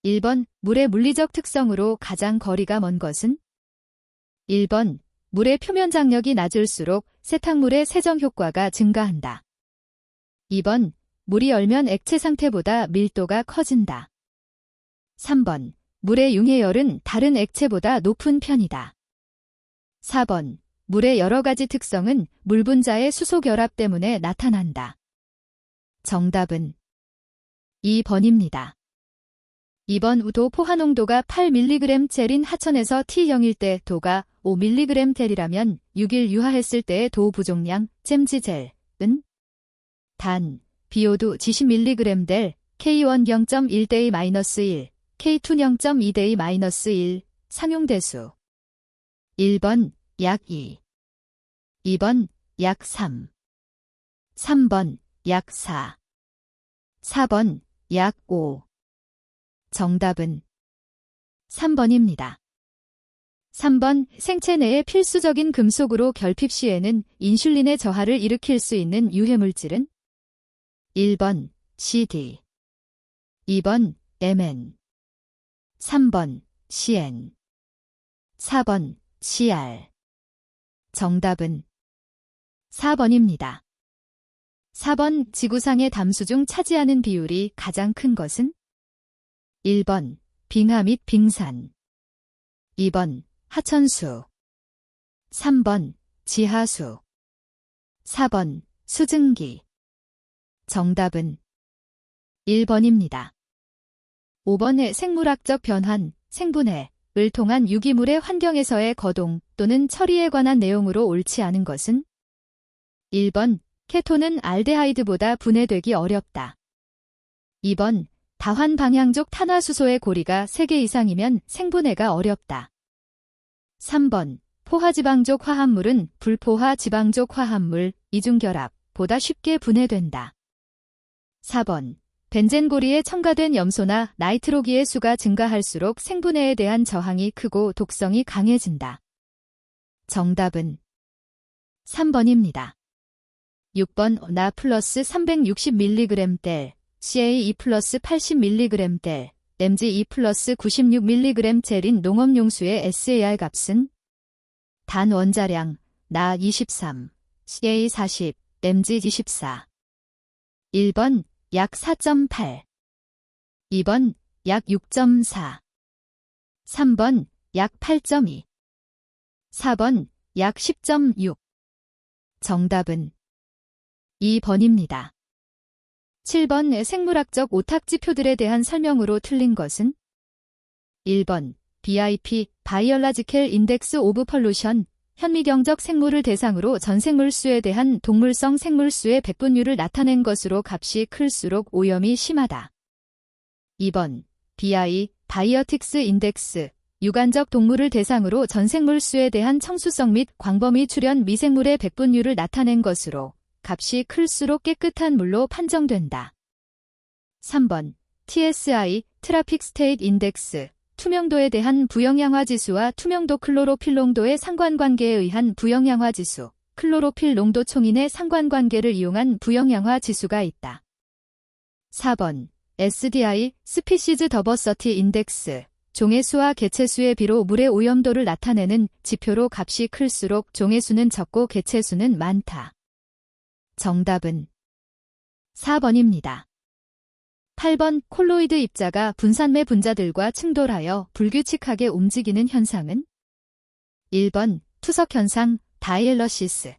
1번 물의 물리적 특성으로 가장 거리가 먼 것은? 1번 물의 표면 장력이 낮을수록 세탁물의 세정 효과가 증가한다. 2번 물이 얼면 액체 상태보다 밀도가 커진다. 3번 물의 융해열은 다른 액체보다 높은 편이다. 4번 물의 여러 가지 특성은 물 분자의 수소 결합 때문에 나타난다. 정답은 2번입니다. 2번 우도 포화 농도가 8mg/인 하천에서 T0일 때 도가 5mg/이라면 6일 유하했을 때의 도 부종량 잼지젤은 단, 비오두 G10mg/델, K1 0.1대2-1, K2 0.2대2-1, 상용대수 1번 약 2, 2번 약 3, 3번 약 4, 4번 약 5. 정답은 3번입니다. 3번 생체 내의 필수적인 금속으로 결핍 시에는 인슐린의 저하를 일으킬 수 있는 유해물질은? 1번 CD, 2번 MN, 3번 CN, 4번 CR. 정답은 4번입니다. 4번 지구상의 담수 중 차지하는 비율이 가장 큰 것은? 1번 빙하 및 빙산, 2번 하천수, 3번 지하수, 4번 수증기. 정답은 1번입니다. 5번의 생물학적 변환, 생분해을 통한 유기물의 환경에서의 거동 또는 처리에 관한 내용으로 옳지 않은 것은? 1번 케톤은 알데하이드보다 분해되기 어렵다. 2번 다환 방향족 탄화수소의 고리가 3개 이상이면 생분해가 어렵다. 3번 포화지방족 화합물은 불포화 지방족 화합물, 이중결합보다 쉽게 분해된다. 4번 벤젠고리에 첨가된 염소나 나이트로기의 수가 증가할수록 생분해에 대한 저항이 크고 독성이 강해진다. 정답은 3번입니다. 6번 나 플러스 360mg/델, CA2 플러스 80mg/델, MG2 플러스 96mg/인 농업용수의 SAR 값은? 단 원자량 나 23, CA 40, MG 24. 1번 약 4.8, 2번 약 6.4, 3번 약 8.2, 4번 약 10.6. 정답은 2번입니다. 7번 생물학적 오탁지표들에 대한 설명으로 틀린 것은? 1번 BIP, 바이올라지컬 인덱스 오브 펄루션, 현미경적 생물을 대상으로 전생물수에 대한 동물성 생물수의 백분율을 나타낸 것으로 값이 클수록 오염이 심하다. 2번 BI, 바이어틱스 인덱스, 유관적 동물을 대상으로 전생물수에 대한 청수성 및 광범위 출현 미생물의 백분율을 나타낸 것으로 값이 클수록 깨끗한 물로 판정된다. 3번 TSI, 트라픽 스테이트 인덱스, 투명도에 대한 부영양화 지수와 투명도 클로로필 농도의 상관관계에 의한 부영양화 지수, 클로로필 농도 총인의 상관관계를 이용한 부영양화 지수가 있다. 4번 SDI, 스피시즈 더버서티 인덱스, 종의 수와 개체 수의 비로 물의 오염도를 나타내는 지표로 값이 클수록 종의 수는 적고 개체 수는 많다. 정답은 4번입니다. 8번 콜로이드 입자가 분산매 분자들과 충돌하여 불규칙하게 움직이는 현상은? 1번 투석 현상, 다이엘러시스,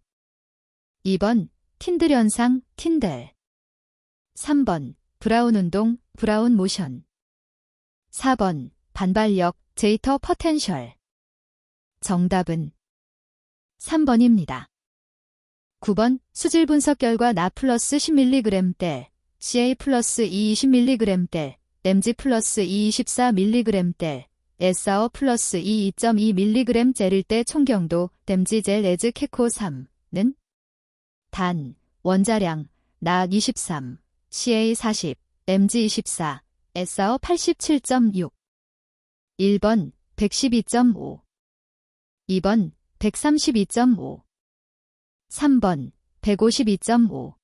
2번 틴들 현상, 틴델, 3번 브라운 운동, 브라운 모션, 4번 반발력, 제이터 퍼텐셜. 정답은 3번입니다. 9번 수질 분석 결과 나 플러스 10mg/델, CA 플러스 20mg/델, MG 플러스 24mg/델, SAO 플러스 2.2mg/젤일 때 총경도 댐지젤 에즈 케코 3는? 단, 원자량, 나 23, CA 40, MG 24, SAO 87.6. 1번 112.5, 2번 132.5, 3번 152.5,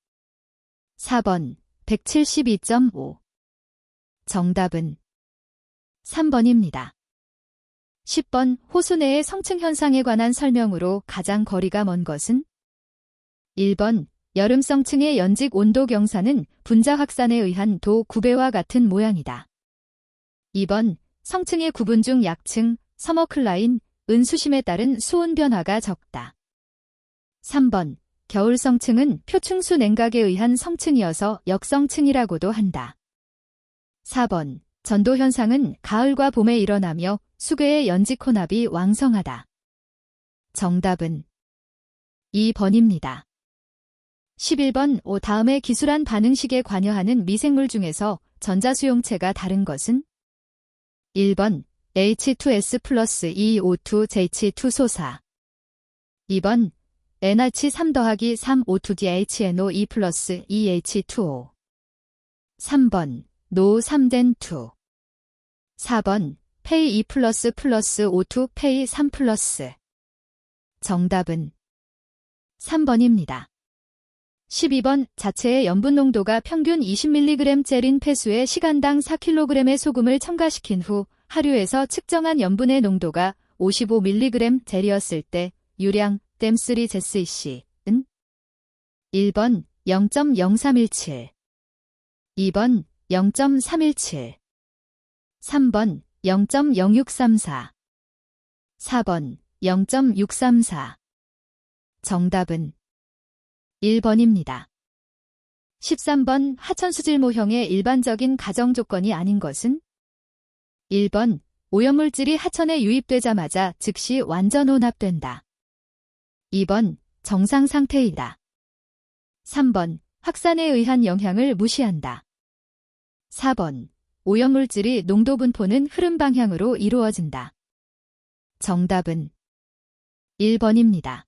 4번 172.5. 정답은 3번입니다. 10번 호수 내의 성층 현상에 관한 설명으로 가장 거리가 먼 것은? 1번 여름 성층의 연직 온도 경사는 분자 확산에 의한 도 9배와 같은 모양이다. 2번 성층의 구분 중 약층, 서머클라인, 은수심에 따른 수온 변화가 적다. 3번 겨울 성층은 표층수 냉각에 의한 성층이어서 역성층이라고도 한다. 4번 전도 현상은 가을과 봄에 일어나며 수괴의 연직 혼합이 왕성하다. 정답은 2번입니다. 11번 다음의 기술한 반응식에 관여하는 미생물 중에서 전자수용체가 다른 것은? 1번 H2S 플러스 EO2JH2 소사. 2번 NH3 더하기 3 O2DHNO2 플러스 EH2O. 3번 노 3덴 2. 4번 페이 2 플러스 플러스 O2 페이 3 플러스. 정답은 3번입니다. 12번 자체의 염분 농도가 평균 20mg짜린 폐수에 시간당 4kg의 소금을 첨가시킨 후 하류에서 측정한 염분의 농도가 55mg짜리였을 때 유량 댐3 제스이씨는 1번 0.0317, 2번 0.317, 3번 0.0634, 4번 0.634. 정답은 1번입니다. 13번 하천수질 모형의 일반적인 가정 조건이 아닌 것은? 1번 오염물질이 하천에 유입되자마자 즉시 완전 혼합된다. 2번 정상 상태이다. 3번 확산에 의한 영향을 무시한다. 4번 오염물질이 농도 분포는 흐름 방향으로 이루어진다. 정답은 1번입니다.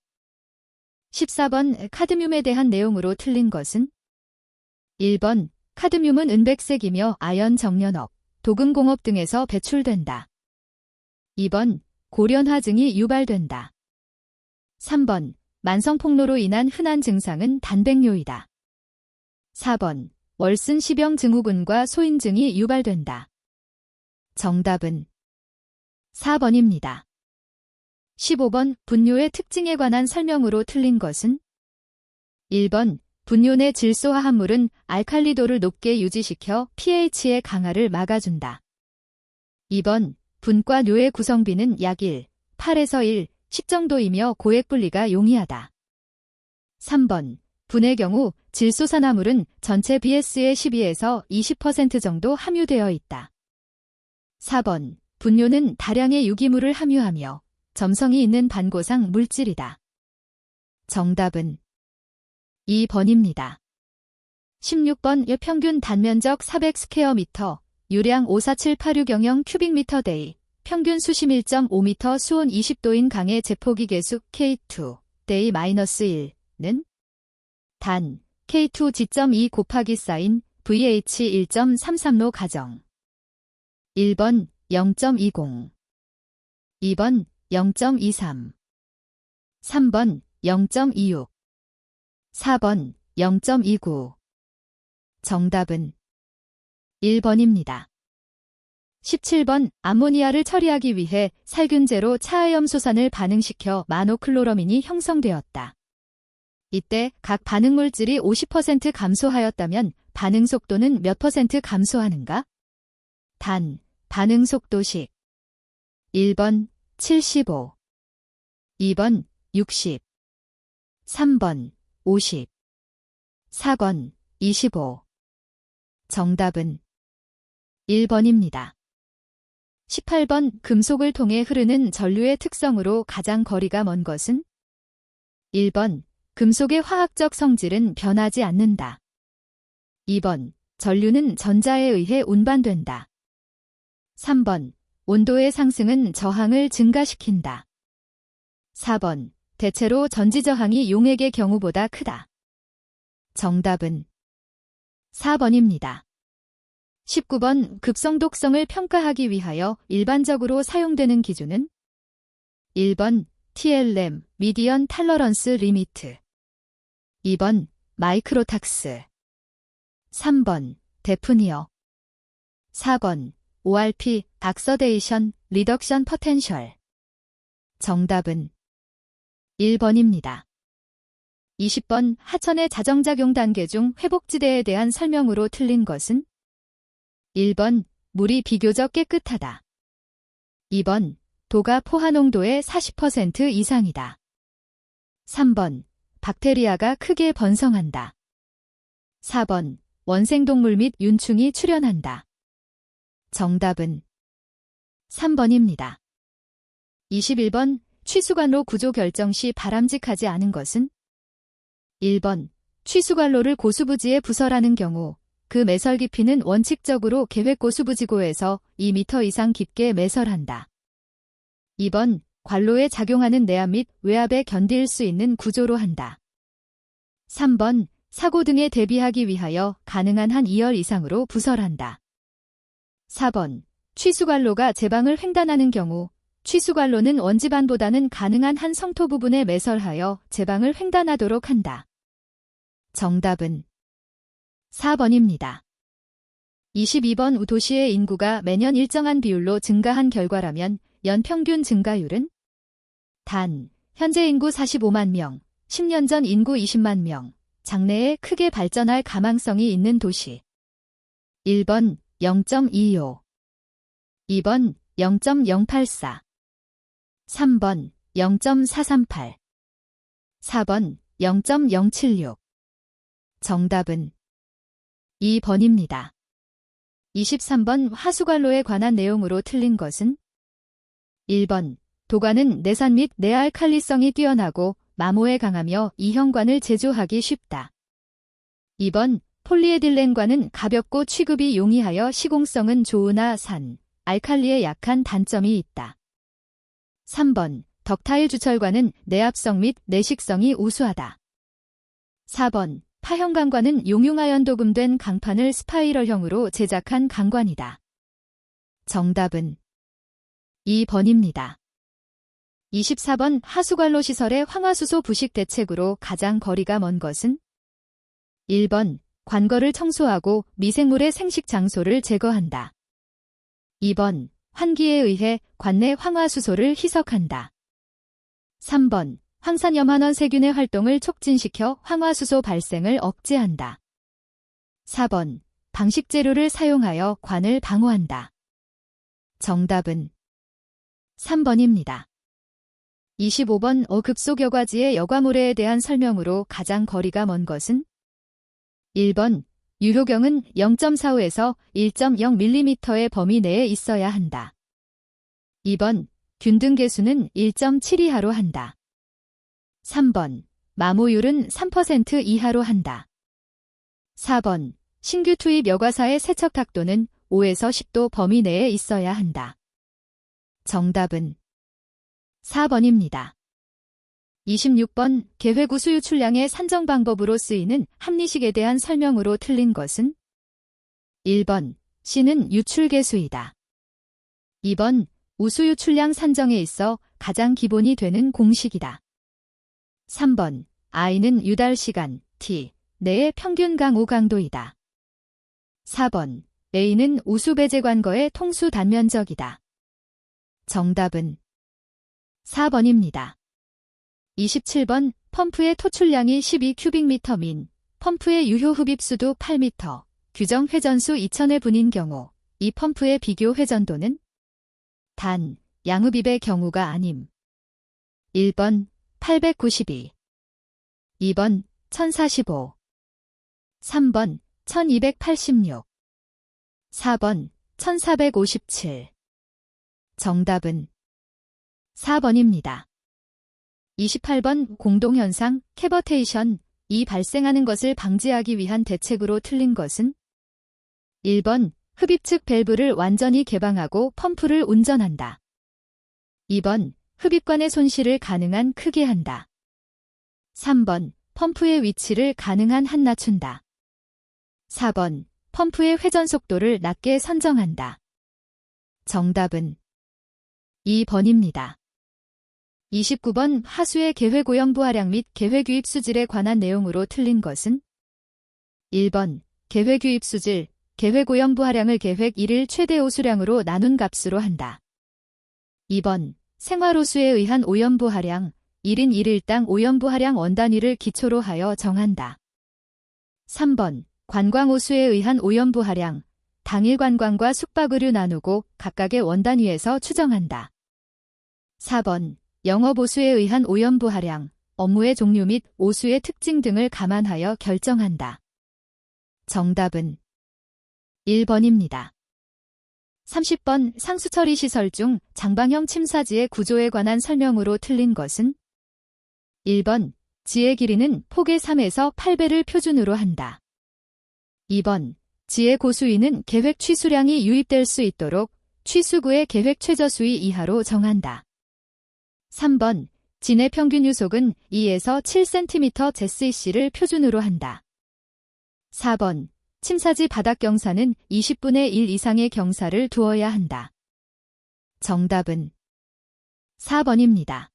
14번 카드뮴에 대한 내용으로 틀린 것은? 1번 카드뮴은 은백색이며 아연 정연업, 도금공업 등에서 배출된다. 2번 고련화증이 유발된다. 3번 만성폭로로 인한 흔한 증상은 단백뇨이다. 4번 월슨시병 증후군과 소인증이 유발된다. 정답은 4번입니다. 15번 분뇨의 특징에 관한 설명으로 틀린 것은? 1번 분뇨 내 질소 화합물은 알칼리도를 높게 유지시켜 pH의 강화를 막아준다. 2번 분과 뇨의 구성비는 약 1, 8에서 1, 10 정도이며 고액 분리가 용이하다. 3번 분의 경우 질소산화물은 전체 BS의 12에서 20% 정도 함유되어 있다. 4번 분뇨는 다량의 유기물을 함유하며 점성이 있는 반고상 물질이다. 정답은 2번입니다. 16번 평균 단면적 400 스퀘어미터, 유량 5478600 큐빅미터 데이, 평균 수심 1.5m 수온 20도인 강의 제포기 계수 K2 데이 -1는 단 K2 지점2 곱하기 사인 VH 1.33로 가정. 1번 0.20, 2번 0.23, 3번 0.26, 4번 0.29. 정답은 1번입니다. 17번 암모니아를 처리하기 위해 살균제로 차하염소산을 반응시켜 마노클로러민이 형성되었다. 이때 각 반응물질이 50% 감소하였다면 반응 속도는 몇 % 감소하는가? 단, 반응 속도식. 1번 75, 2번 60, 3번 50, 4번 25. 정답은 1번입니다. 18번 금속을 통해 흐르는 전류의 특성으로 가장 거리가 먼 것은? 1번 금속의 화학적 성질은 변하지 않는다. 2번 전류는 전자에 의해 운반된다. 3번 온도의 상승은 저항을 증가시킨다. 4번 대체로 전지저항이 용액의 경우보다 크다. 정답은 4번입니다. 19번 급성독성을 평가하기 위하여 일반적으로 사용되는 기준은? 1번 TLM 미디언 탈러런스 리미트, 2번 마이크로탁스, 3번 데프니어, 4번 ORP 악서데이션, 리덕션 포텐셜. 정답은 1번입니다. 20번 하천의 자정작용 단계 중 회복지대에 대한 설명으로 틀린 것은 1번 물이 비교적 깨끗하다. 2번 도가 포화 농도의 40% 이상이다. 3번 박테리아가 크게 번성한다. 4번 원생동물 및 윤충이 출현한다. 정답은 3번입니다. 21번 취수관로 구조 결정 시 바람직하지 않은 것은 1번 취수관로를 고수부지에 부설하는 경우 그 매설 깊이는 원칙적으로 계획 고수부지고에서 2m 이상 깊게 매설한다. 2번 관로에 작용하는 내압 및 외압에 견딜 수 있는 구조로 한다. 3번 사고 등에 대비하기 위하여 가능한 한 2열 이상으로 부설한다. 4번 취수관로가 제방을 횡단하는 경우 취수관로는 원지반보다는 가능한 한 성토 부분에 매설하여 제방을 횡단하도록 한다. 정답은 4번입니다. 22번 도시의 인구가 매년 일정한 비율로 증가한 결과라면 연평균 증가율은 단, 현재 인구 45만 명, 10년 전 인구 20만 명, 장래에 크게 발전할 가망성이 있는 도시. 1번 0.25, 2번 0.084, 3번 0.438, 4번 0.076. 정답은 2번입니다. 23번 하수관로에 관한 내용으로 틀린 것은 1번 도가는 내산 및 내알칼리성이 뛰어나고 마모에 강하며 이형관을 제조하기 쉽다. 2번 폴리에틸렌관은 가볍고 취급이 용이하여 시공성은 좋으나 산, 알칼리에 약한 단점이 있다. 3번 덕타일 주철관은 내압성 및 내식성이 우수하다. 4번 파형강관은 용융하연 도금된 강판을 스파이럴형으로 제작한 강관이다. 정답은 2번입니다. 24번 하수관로 시설의 황화수소 부식 대책으로 가장 거리가 먼 것은 1번 관거를 청소하고 미생물의 생식 장소를 제거한다. 2번 환기에 의해 관내 황화수소를 희석한다. 3번 황산염한원 세균의 활동을 촉진시켜 황화수소 발생을 억제한다. 4번 방식재료를 사용하여 관을 방호한다. 정답은 3번입니다. 25번 급속여과지의 여과모래에 대한 설명으로 가장 거리가 먼 것은 1번 유효경은 0.45에서 1.0mm의 범위 내에 있어야 한다. 2번 균등 계수는 1.7 이하로 한다. 3번 마모율은 3% 이하로 한다. 4번 신규 투입 여과사의 세척 각도는 5에서 10도 범위 내에 있어야 한다. 정답은 4번입니다. 26번 계획 우수 유출량의 산정 방법으로 쓰이는 합리식에 대한 설명으로 틀린 것은 1번 C는 유출계수이다. 2번 우수 유출량 산정에 있어 가장 기본이 되는 공식이다. 3번 I는 유달시간 T 내의 평균 강우 강도이다. 4번 A는 우수 배제 관거의 통수 단면적이다. 정답은 4번입니다. 27번 펌프의 토출량이 12큐빅미터 민, 펌프의 유효 흡입수도 8m, 규정 회전수 2000회 분인 경우 이 펌프의 비교 회전도는 단, 양흡입의 경우가 아님. 1번 892, 2번 1045, 3번 1286, 4번 1457. 정답은 4번입니다. 28번 공동현상, 캐버테이션, 이 발생하는 것을 방지하기 위한 대책으로 틀린 것은 1번 흡입 측 밸브를 완전히 개방하고 펌프를 운전한다. 2번 흡입관의 손실을 가능한 크게 한다. 3번 펌프의 위치를 가능한 한 낮춘다. 4번 펌프의 회전 속도를 낮게 선정한다. 정답은 2번입니다. 29번 하수의 계획 오염 부하량 및 계획 유입 수질에 관한 내용으로 틀린 것은 1번 계획 유입 수질, 계획 오염부 하량을 계획 1일 최대 호수량으로 나눈 값으로 한다. 2번 생활호수에 의한 오염부 하량, 1인 1일당 오염부 하량 원단위를 기초로 하여 정한다. 3번 관광호수에 의한 오염부 하량, 당일 관광과 숙박의류 나누고 각각의 원단위에서 추정한다. 4번 영업호수에 의한 오염부 하량, 업무의 종류 및 오수의 특징 등을 감안하여 결정한다. 정답은 1번입니다. 30번 상수처리 시설 중 장방형 침사지의 구조에 관한 설명으로 틀린 것은? 1번 지의 길이는 폭의 3에서 8배를 표준으로 한다. 2번 지의 고수위는 계획 취수량이 유입될 수 있도록 취수구의 계획 최저수위 이하로 정한다. 3번 진의 평균 유속은 2에서 7cm 제스이씨를 표준으로 한다. 4번 침사지 바닥 경사는 20분의 1 이상의 경사를 두어야 한다. 정답은 4번입니다.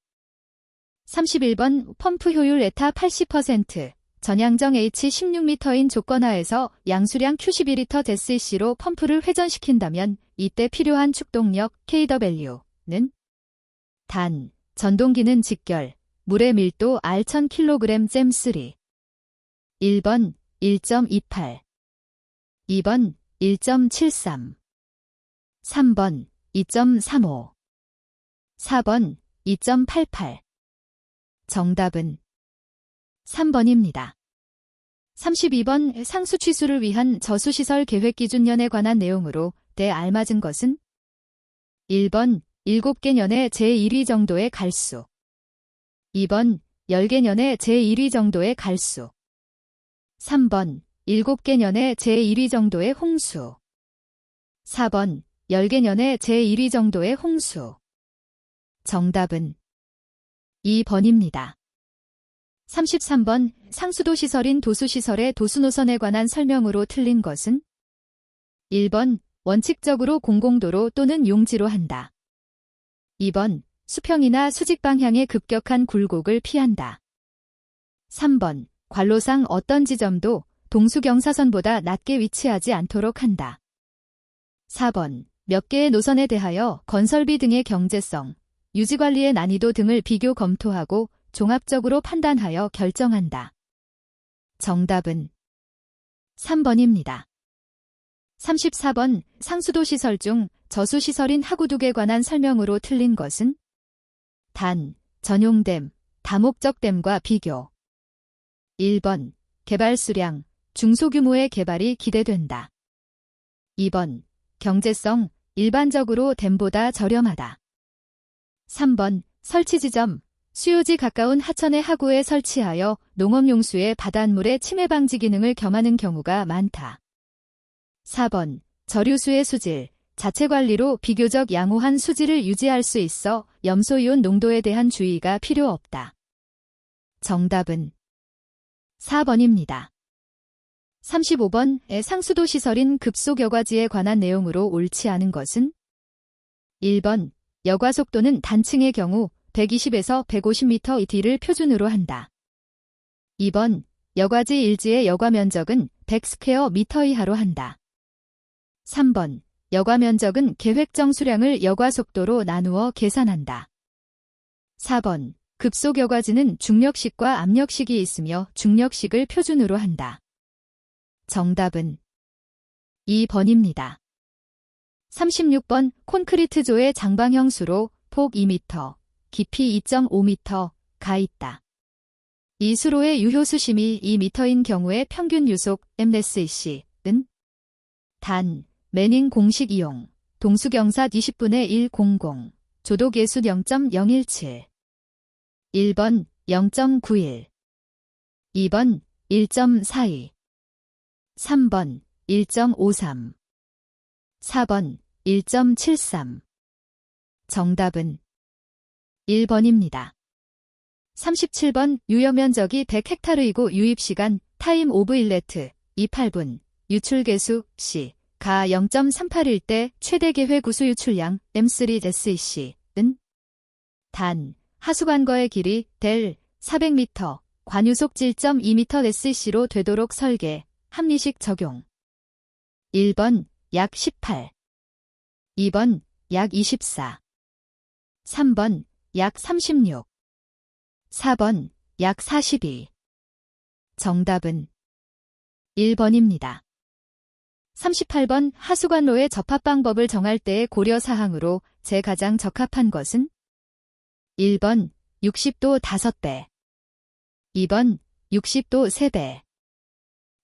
31번 펌프 효율 에타 80%, 전양정 H16m인 조건하에서 양수량 Q12L 데스이씨로 펌프를 회전시킨다면 이때 필요한 축동력 kW는? 단, 전동기는 직결, 물의 밀도 R1000kg 잼3. 1번 1.28, 2번 1.73, 3번 2.35, 4번 2.88. 정답은 3번입니다. 32번 상수 취수를 위한 저수시설 계획기준년에 관한 내용으로 알맞은 것은? 1번 7개년에 제1위 정도의 갈수, 2번 10개년에 제1위 정도의 갈수, 3번 7개년에 제1위 정도의 홍수, 4번 10개년에 제1위 정도의 홍수. 정답은 2번입니다. 33번 상수도 시설인 도수시설의 도수노선에 관한 설명으로 틀린 것은? 1번 원칙적으로 공공도로 또는 용지로 한다. 2번 수평이나 수직 방향의 급격한 굴곡을 피한다. 3번 관로상 어떤 지점도 동수경사선보다 낮게 위치하지 않도록 한다. 4번 몇 개의 노선에 대하여 건설비 등의 경제성, 유지관리의 난이도 등을 비교 검토하고 종합적으로 판단하여 결정한다. 정답은 3번입니다. 34번 상수도 시설 중 저수시설인 하구둑에 관한 설명으로 틀린 것은? 단, 전용댐, 다목적댐과 비교. 1번 개발 수량, 중소규모의 개발이 기대된다. 2번 경제성, 일반적으로 댐보다 저렴하다. 3번 설치 지점, 수요지 가까운 하천의 하구에 설치하여 농업용수의 바닷물의 침해 방지 기능을 겸하는 경우가 많다. 4번 저류수의 수질, 자체 관리로 비교적 양호한 수질을 유지할 수 있어 염소이온 농도에 대한 주의가 필요 없다. 정답은 4번입니다. 35번의 상수도 시설인 급속여과지에 관한 내용으로 옳지 않은 것은? 1번 여과속도는 단층의 경우 120에서 150m/d를 표준으로 한다. 2번 여과지 일지의 여과 면적은 100스퀘어 이하로 한다. 3번 여과 면적은 계획정 수량을 여과 속도로 나누어 계산한다. 4번 급속 여과지는 중력식과 압력식이 있으며 중력식을 표준으로 한다. 정답은 2번입니다. 36번 콘크리트조의 장방형 수로 폭 2m, 깊이 2.5m 가 있다. 이 수로의 유효 수심이 2m인 경우에 평균 유속 m/s는? 단, 매닝 공식 이용, 동수경사 20분의 100, 조도계수 0.017. 1번 0.91, 2번 1.42, 3번 1.53, 4번 1.73. 정답은 1번입니다. 37번 유역면적이 100헥타르이고 유입시간 타임 오브 일레트 28분, 유출계수 C, 가 0.381 때 최대 계획 우수 유출량 M3SEC는? 단, 하수관거의 길이 델 400m, 관유속 7.2m SEC로 되도록 설계, 합리식 적용. 1번 약 18, 2번 약 24, 3번 약 36, 4번 약 42. 정답은 1번입니다. 38번 하수관로의 접합 방법을 정할 때의 고려 사항으로 제 가장 적합한 것은 1번 60도 5배, 2번 60도 3배,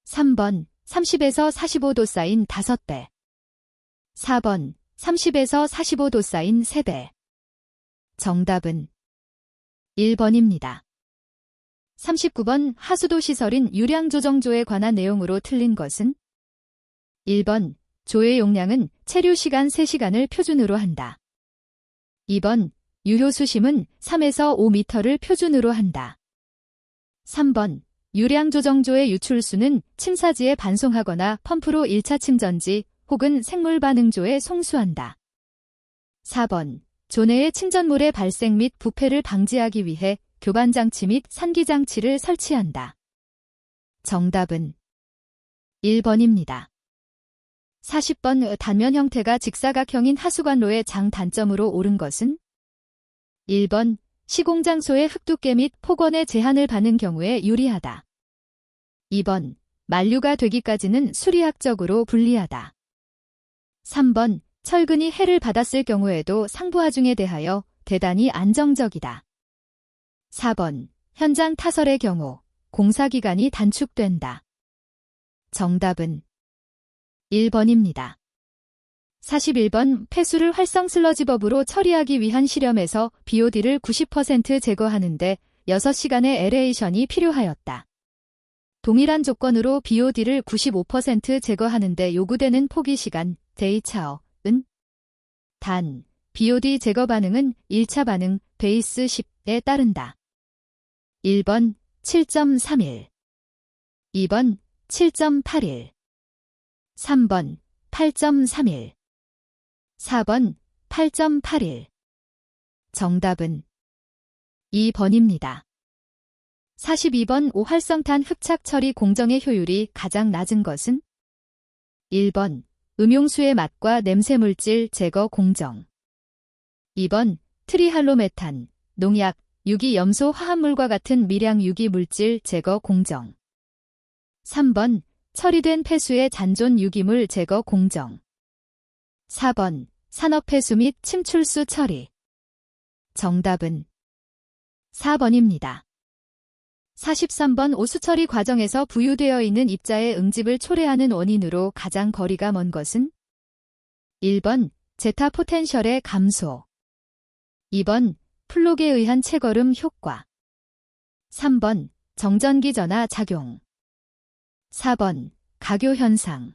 3번 30에서 45도 쌓인 5배, 4번 30에서 45도 쌓인 3배. 정답은 1번입니다. 39번 하수도 시설인 유량조정조에 관한 내용으로 틀린 것은 1번 조의 용량은 체류 시간 3시간을 표준으로 한다. 2번 유효 수심은 3에서 5m를 표준으로 한다. 3번 유량조정조의 유출수는 침사지에 반송하거나 펌프로 1차 침전지 혹은 생물반응조에 송수한다. 4번 조 내의 침전물의 발생 및 부패를 방지하기 위해 교반장치 및 산기장치를 설치한다. 정답은 1번입니다. 40번 단면 형태가 직사각형인 하수관로의 장단점으로 옳은 것은 1번 시공장소의 흙두께 및 폭원의 제한을 받는 경우에 유리하다. 2번 만류가 되기까지는 수리학적으로 불리하다. 3번 철근이 해를 받았을 경우에도 상부하중에 대하여 대단히 안정적이다. 4번 현장 타설의 경우 공사기간이 단축된다. 정답은 1번입니다. 41번 폐수를 활성 슬러지법으로 처리하기 위한 실험에서 BOD를 90% 제거하는데 6시간의 에레이션이 필요하였다. 동일한 조건으로 BOD를 95% 제거하는데 요구되는 포기시간, 데이차어은 단, BOD 제거 반응은 1차 반응, 베이스 10에 따른다. 1번 7.31, 2번 7.81, 3번 8.31, 4번 8.81. 정답은 2번입니다. 42번 오활성탄 흡착 처리 공정의 효율이 가장 낮은 것은 1번 음용수의 맛과 냄새 물질 제거 공정, 2번 트리할로메탄, 농약, 유기 염소 화합물과 같은 미량 유기 물질 제거 공정, 3번 처리된 폐수의 잔존 유기물 제거 공정, 4번 산업 폐수 및 침출수 처리. 정답은 4번입니다. 43번 오수처리 과정에서 부유되어 있는 입자의 응집을 초래하는 원인으로 가장 거리가 먼 것은 1번 제타 포텐셜의 감소, 2번 플록에 의한 채거름 효과, 3번 정전기 전하 작용, 4번 가교 현상.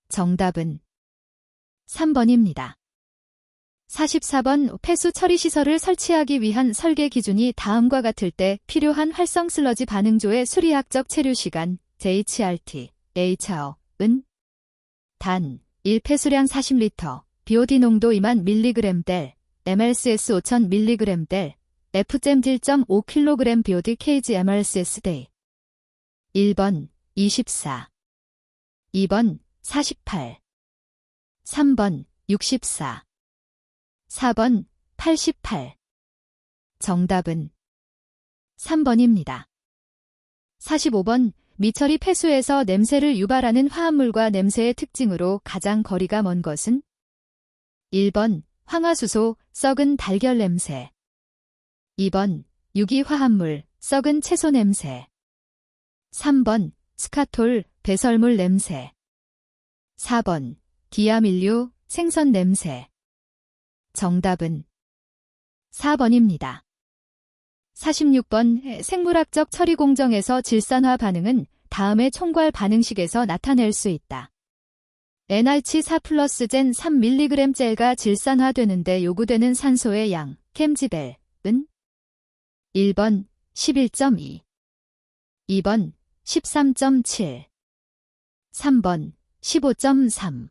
정답은 3번입니다. 44번 폐수 처리 시설을 설치하기 위한 설계 기준이 다음과 같을 때 필요한 활성 슬러지 반응조의 수리학적 체류 시간, JHRT, H은 단 1폐수량 40L, BOD 농도 2만 mg/델, MLCS 5000 mg/델, F잼 1.5kg BOD kg MLCS day. 1번 24, 2번 48, 3번 64, 4번 88. 정답은 3번입니다. 45번 미처리 폐수에서 냄새를 유발하는 화합물과 냄새의 특징으로 가장 거리가 먼 것은 1번 황화수소, 썩은 달걀 냄새, 2번 유기화합물, 썩은 채소 냄새, 3번 스카톨, 배설물 냄새, 4번 디아밀류, 생선 냄새. 정답은 4번입니다. 46번 생물학적 처리 공정에서 질산화 반응은 다음의 총괄 반응식에서 나타낼 수 있다. NH4 플러스 젠 3mg 젤가 질산화되는데 요구되는 산소의 양, 캠지벨은 1번 11.2, 2번 13.7, 3번 15.3,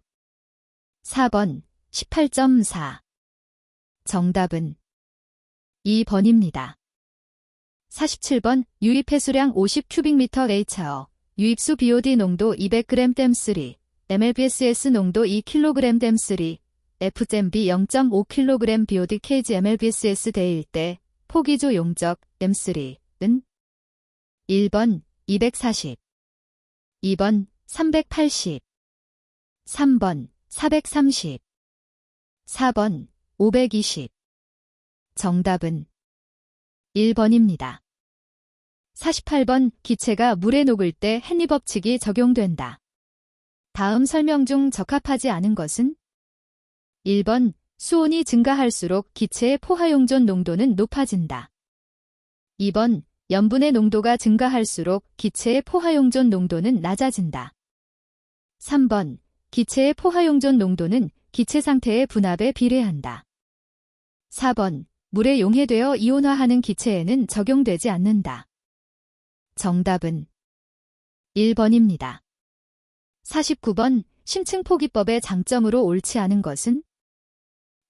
4번 18.4. 정답은 2번입니다. 47번 유입 폐수량 50 큐빅미터 H차어, 유입수 BOD 농도 200g 댐3, mlbss 농도 2kg 댐3, FMB 0.5kg BOD kg mlbss 대일 때 포기조 용적 댐3은 1번 240, 2번 380, 3번 430, 4번 520. 정답은 1번입니다. 48번 기체가 물에 녹을 때 헨리 법칙이 적용된다. 다음 설명 중 적합하지 않은 것은? 1번 수온이 증가할수록 기체의 포화용존 농도는 높아진다. 2번 염분의 농도가 증가할수록 기체의 포화용존 농도는 낮아진다. 3번 기체의 포화용존 농도는 기체 상태의 분압에 비례한다. 4번 물에 용해되어 이온화하는 기체에는 적용되지 않는다. 정답은 1번입니다. 49번 심층포기법의 장점으로 옳지 않은 것은?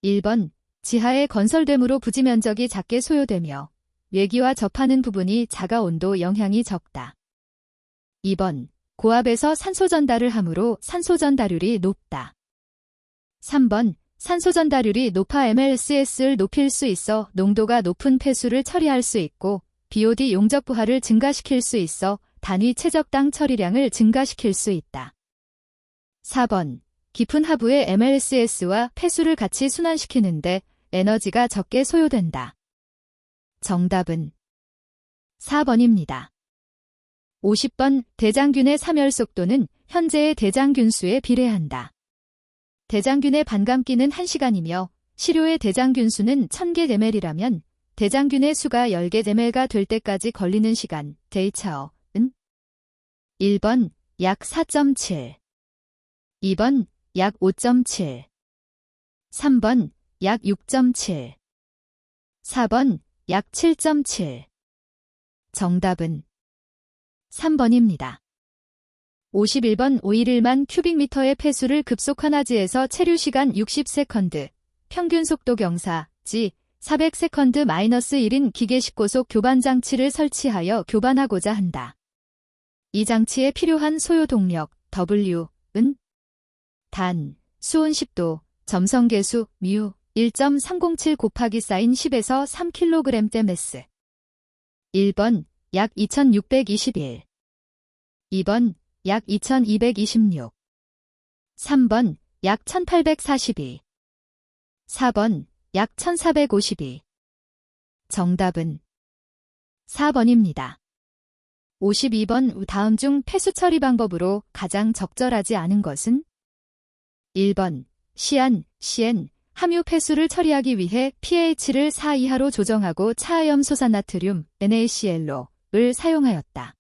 1번 지하에 건설됨으로 부지 면적이 작게 소요되며 외기와 접하는 부분이 작아 온도 영향이 적다. 2번 고압에서 산소 전달을 하므로 산소 전달율이 높다. 3번 산소 전달율이 높아 mlcs를 높일 수 있어 농도가 높은 폐수를 처리할 수 있고 BOD 용적 부하를 증가시킬 수 있어 단위 최적당 처리량을 증가시킬 수 있다. 4번 깊은 하부의 mlcs와 폐수를 같이 순환시키는데 에너지가 적게 소요된다. 정답은 4번입니다. 50번 대장균의 사멸 속도는 현재의 대장균수에 비례한다. 대장균의 반감기는 1시간이며 시료의 대장균수는 1000개 데멜이라면 대장균의 수가 10개 데멜가 될 때까지 걸리는 시간 데이차어은 1번 약 4.7, 2번 약 5.7, 3번 약 6.7, 4번 약 7.7. 정답은 3번입니다. 51번 511만 큐빅미터의 폐수를 급속환하지에서 체류시간 60세컨드, 평균 속도 경사, g 400세컨드-1인 기계식고속 교반장치를 설치하여 교반하고자 한다. 이 장치에 필요한 소요 동력, W은 단, 수온 10도, 점성계수, μ, 1.307 곱하기 사인 10에서 3kg/ms. 1번, 약 2621. 2번, 약 2226. 3번, 약 1842. 4번, 약 1452. 정답은 4번입니다. 52번 다음 중 폐수 처리 방법으로 가장 적절하지 않은 것은? 1번, 시안, CN, 함유 폐수를 처리하기 위해 pH를 4 이하로 조정하고 차염소산나트륨, NaClO를 사용하였다.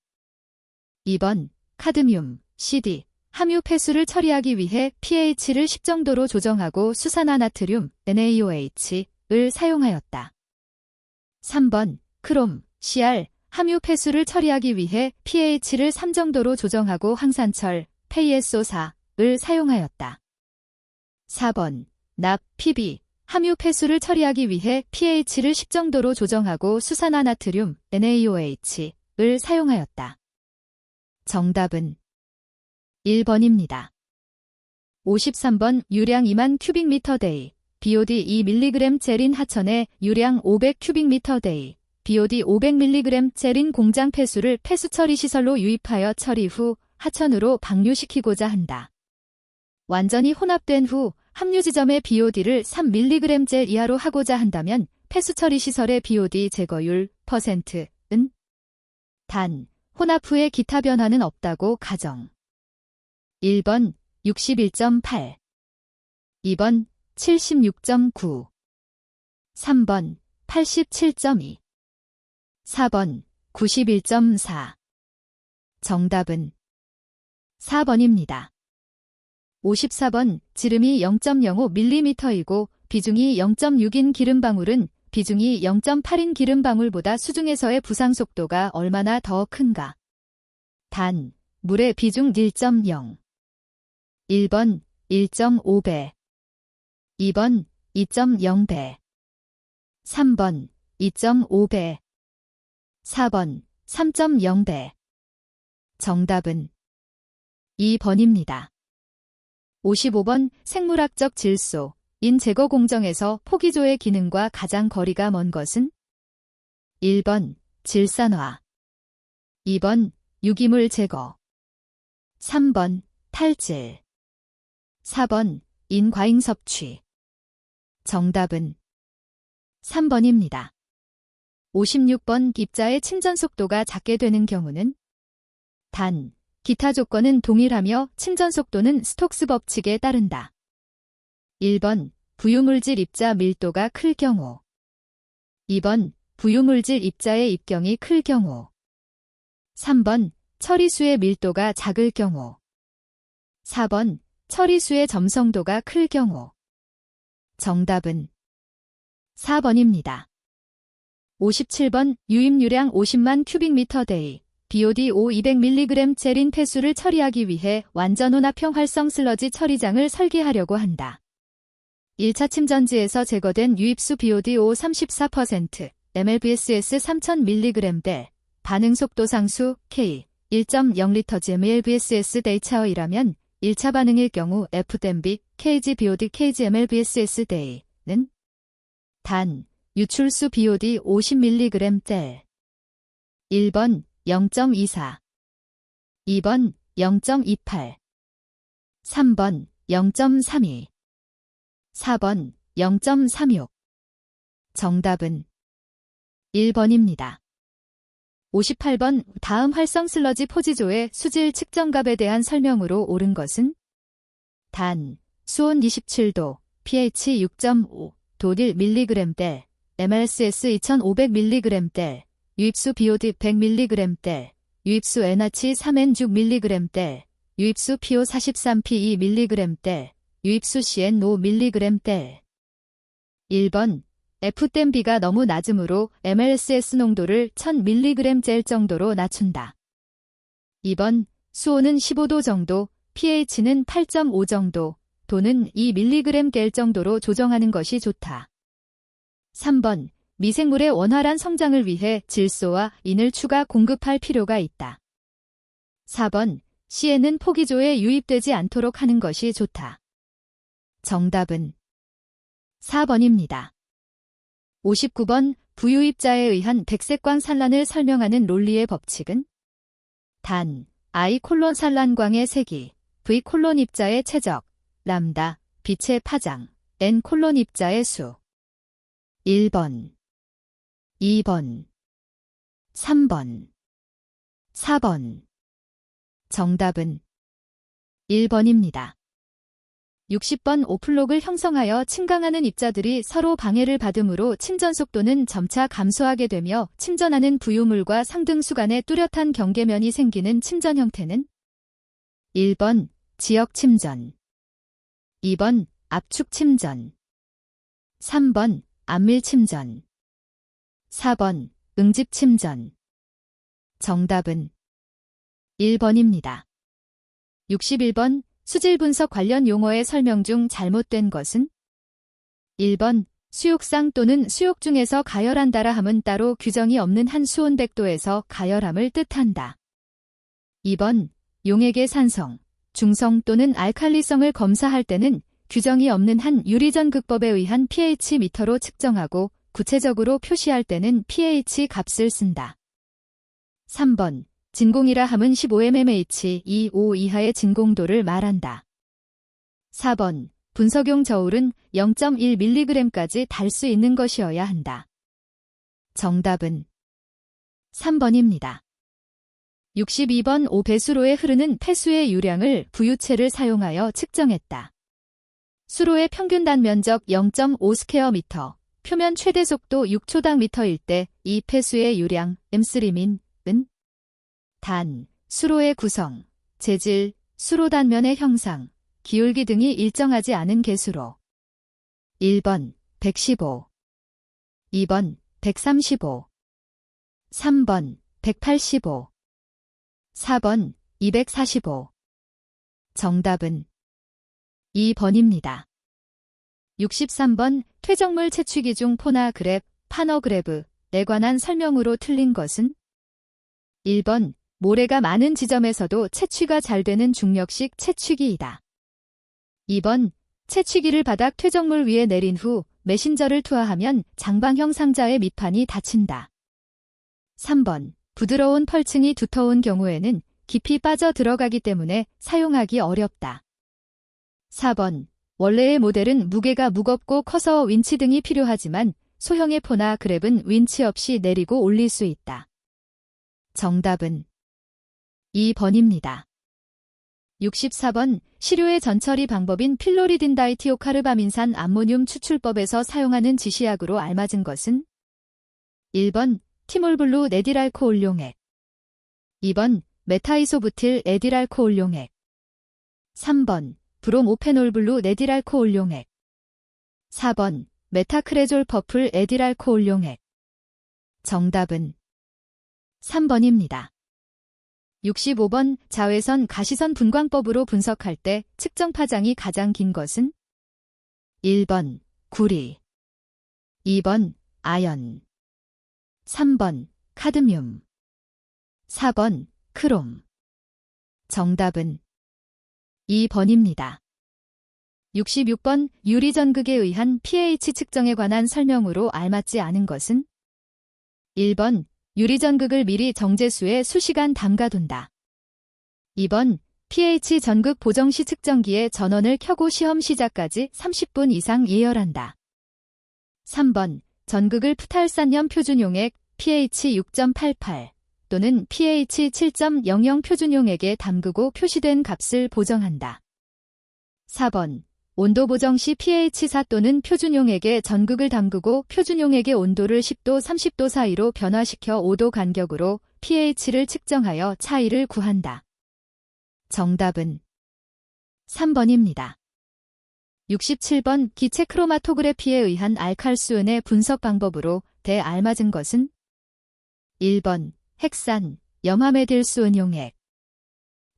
2번, 카드뮴, CD, 함유 폐수를 처리하기 위해 pH를 10 정도로 조정하고 수산화나트륨, NaOH를 사용하였다. 3번, 크롬, Cr, 함유 폐수를 처리하기 위해 pH를 3 정도로 조정하고 황산철, PaSO4를 사용하였다. 4번, 납, PB, 함유 폐수를 처리하기 위해 pH를 10 정도로 조정하고 수산화나트륨, NaOH를 사용하였다. 정답은 1번입니다. 53번 유량 2만 큐빅미터 데이, BOD 2mg 젤인 하천에 유량 500 큐빅미터 데이, BOD 500mg 젤인 공장 폐수를 폐수 처리 시설로 유입하여 처리 후 하천으로 방류시키고자 한다. 완전히 혼합된 후 함유 지점의 BOD를 3mg 젤 이하로 하고자 한다면 폐수 처리 시설의 BOD 제거율 %은 단, 혼합 후에 기타 변화는 없다고 가정. 1번 61.8, 2번 76.9, 3번 87.2, 4번 91.4. 정답은 4번입니다. 54번 지름이 0.05mm이고 비중이 0.6인 기름방울은 비중이 0.8인 기름방울보다 수중에서의 부상 속도가 얼마나 더 큰가? 단, 물의 비중 1.0. 1번 1.5배, 2번 2.0배, 3번 2.5배, 4번 3.0배. 정답은 2번입니다. 55번 생물학적 질소, 인 제거 공정에서 포기조의 기능과 가장 거리가 먼 것은? 1번 질산화, 2번 유기물 제거, 3번 탈질, 4번 인과잉 섭취. 정답은 3번입니다. 56번 입자의 침전 속도가 작게 되는 경우는? 단, 기타 조건은 동일하며 침전 속도는 스톡스 법칙에 따른다. 1번 부유물질 입자 밀도가 클 경우, 2번 부유물질 입자의 입경이 클 경우, 3번 처리수의 밀도가 작을 경우, 4번 처리수의 점성도가 클 경우. 정답은 4번입니다. 57번 유입유량 50만 큐빅미터 데이 BOD-O 200mg 젤인 폐수를 처리하기 위해 완전 혼합형 활성 슬러지 처리장을 설계하려고 한다. 1차 침전지에서 제거된 유입수 BOD-O 34%, mLBSS 3000mg 대 반응 속도 상수 K 1.0L/mLBSS 데이차어이라면 1차 반응일 경우 F-댐비 kg BOD kg mLBSS 데이는 단 유출수 BOD 50mg 대 1번 0.24, 2번 0.28, 3번 0.32, 4번 0.36. 정답은 1번입니다. 58번 다음 활성 슬러지 포지조의 수질 측정값에 대한 설명으로 옳은 것은? 단, 수온 27도, pH 6.5, 도딜 mg 대 MLSS 2500mg 대 유입수 BOD 100mg 대 유입수 NH 3N6mg 대 유입수 PO 43P 2mg 대 유입수 CN 5mg 대 1번 F-댐비가 너무 낮으므로 MLSS 농도를 1000mg 젤 정도로 낮춘다. 2번 수온은 15도 정도, pH는 8.5 정도, 도는 2mg 겔 정도로 조정하는 것이 좋다. 3번 미생물의 원활한 성장을 위해 질소와 인을 추가 공급할 필요가 있다. 4번 CN은 포기조에 유입되지 않도록 하는 것이 좋다. 정답은 4번입니다. 59번 부유입자에 의한 백색광 산란을 설명하는 롤리의 법칙은? 단, I 산란광의 세기, V 입자의 최적, 람다, 빛의 파장, N 입자의 수. 1번, 2번, 3번, 4번. 정답은 1번입니다. 60번 오플록을 형성하여 침강하는 입자들이 서로 방해를 받음으로 침전 속도는 점차 감소하게 되며 침전하는 부유물과 상등수 간의 뚜렷한 경계면이 생기는 침전 형태는? 1번 지역 침전, 2번 압축 침전, 3번 암밀 침전, 4번 응집 침전. 정답은 1번입니다. 61번 수질 분석 관련 용어의 설명 중 잘못된 것은? 1번 수욕상 또는 수욕 중에서 가열한다라 함은 따로 규정이 없는 한 수온 100도에서 가열함을 뜻한다. 2번 용액의 산성, 중성 또는 알칼리성을 검사할 때는 규정이 없는 한 유리전극법에 의한 pH 미터로 측정하고 구체적으로 표시할 때는 pH 값을 쓴다. 3번 진공이라 함은 15mmH 2O 이하의 진공도를 말한다. 4번 분석용 저울은 0.1mg까지 달 수 있는 것이어야 한다. 정답은 3번입니다. 62번 5배수로에 흐르는 폐수의 유량을 부유체를 사용하여 측정했다. 수로의 평균 단면적 0.5 스퀘어미터, 표면 최대 속도 6초당 미터일 때 이 폐수의 유량 M3min 은 단, 수로의 구성, 재질, 수로 단면의 형상, 기울기 등이 일정하지 않은 개수로 1번 115, 2번 135, 3번 185, 4번 245. 정답은 2번입니다. 63번 퇴적물 채취기 중 포나그랩, 파너그래브에 관한 설명으로 틀린 것은? 1번 모래가 많은 지점에서도 채취가 잘 되는 중력식 채취기이다. 2번, 채취기를 바닥 퇴적물 위에 내린 후 메신저를 투하하면 장방형 상자의 밑판이 닫힌다. 3번, 부드러운 펄층이 두터운 경우에는 깊이 빠져 들어가기 때문에 사용하기 어렵다. 4번, 원래의 모델은 무게가 무겁고 커서 윈치 등이 필요하지만 소형의 포나 그랩은 윈치 없이 내리고 올릴 수 있다. 정답은 2번입니다. 64번, 시료의 전처리 방법인 필로리딘다이티오카르바민산 암모늄 추출법에서 사용하는 지시약으로 알맞은 것은 1번, 티몰블루 에딜알코올용액 2번, 메타이소부틸 에딜알코올용액 3번, 브롬오페놀블루 에딜알코올용액 4번, 메타크레졸 퍼플 에딜알코올용액 정답은 3번입니다. 65번, 자외선 가시선 분광법으로 분석할 때 측정 파장이 가장 긴 것은 1번, 구리 2번, 아연 3번, 카드뮴 4번, 크롬 정답은 2번입니다. 66번, 유리전극에 의한 pH 측정에 관한 설명으로 알맞지 않은 것은 1번, 유리전극을 미리 정제수에 수시간 담가둔다. 2번, pH 전극 보정 시 측정기에 전원을 켜고 시험 시작까지 30분 이상 예열한다. 3번, 전극을 프탈산염 표준용액 pH 6.88 또는 pH 7.00 표준용액에 담그고 표시된 값을 보정한다. 4번, 온도 보정 시 pH 4 또는 표준용액에 전극을 담그고 표준용액의 온도를 10도 30도 사이로 변화시켜 5도 간격으로 pH를 측정하여 차이를 구한다. 정답은 3번입니다. 67번, 기체 크로마토그래피에 의한 알칼수은의 분석 방법으로 대알맞은 것은 1번, 핵산, 염화메딜수은용액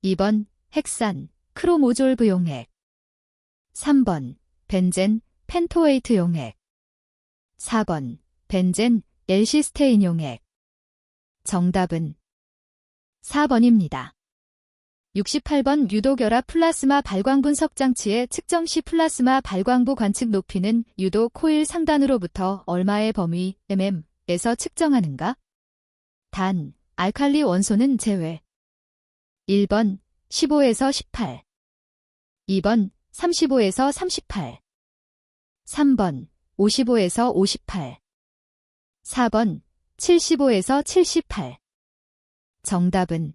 2번, 핵산, 크로모졸브용액 3번, 벤젠, 펜토에이트용액 4번, 벤젠, 엘시스테인용액 정답은 4번입니다. 68번, 유도결합 플라스마 발광분석 장치의 측정 시 플라스마 발광부 관측 높이는 유도 코일 상단으로부터 얼마의 범위 mm에서 측정하는가? 단, 알칼리 원소는 제외. 1번, 15에서 18 2번, 35에서 38 3번, 55에서 58 4번, 75에서 78 정답은